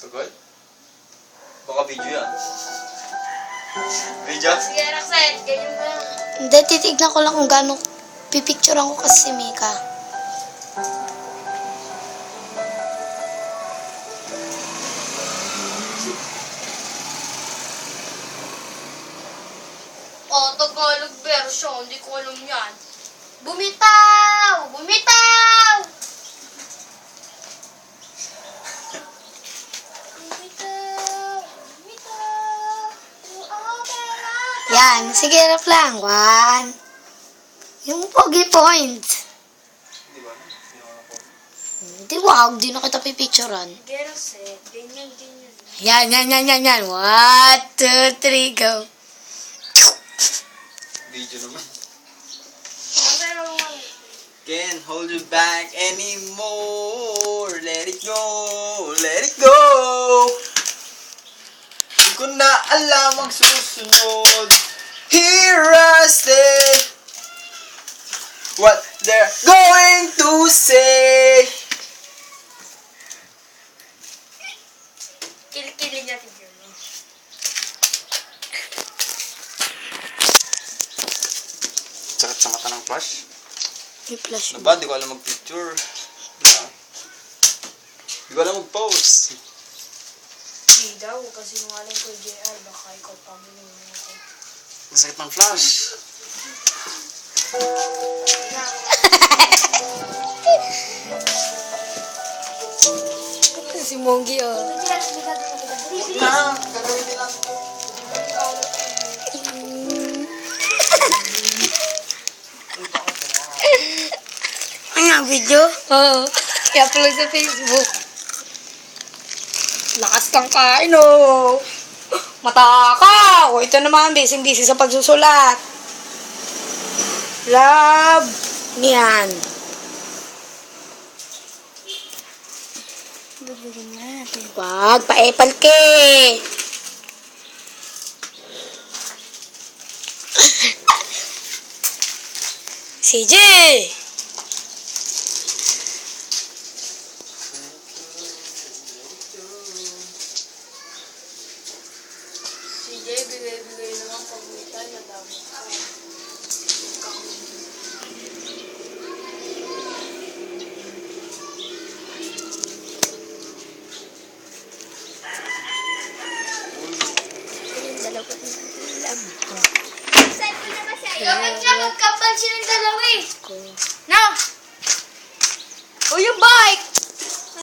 Tagal? Baka video yan. Video? Sige, Roxanne, ganyan mo lang. Hindi, titignan ko lang kung gaano pipicturean ko kasi si Mika. Oh, Tagalog version. Hindi ko alam yan. Bumitaw! Bumitaw! Bumitaw! Bumitaw! Yan, sige, rap lang. 1. Yung pogi point. Di ba? Hindi ako na po. Hindi, wag. Di na kita pipicturean. Sige, Roxanne. Ganyan, ganyan. Yan. 1, 2, 3, go. Video naman. Pero, Can't hold you back anymore. Let it go. Let it go. Di ko na alam ang susunod. Here I stay. What they're going to say. kilikili natin yun. No? Sakit sa mata ng flash. May flash. Ano ba? Di ko alam mag-picture. Di ko alam mag-pose. Hindi daw, kasi nungaling ko yung JR, baka ikaw pa mo ako. Masakit ng flash. Si Mongi, oh. Na, gagawin nila. Ano, video? Oo. I-upload sa Facebook. Lakas kang kain, oh. Matakaw. O, ito naman, busy sa pagsusulat. Love. Yan. Wag, pa-epal ke. CJ. CJ, bigay-bigay naman pagmita na dami ko. Dapat nga magkapal silang dalawa eh. No! O yung bike!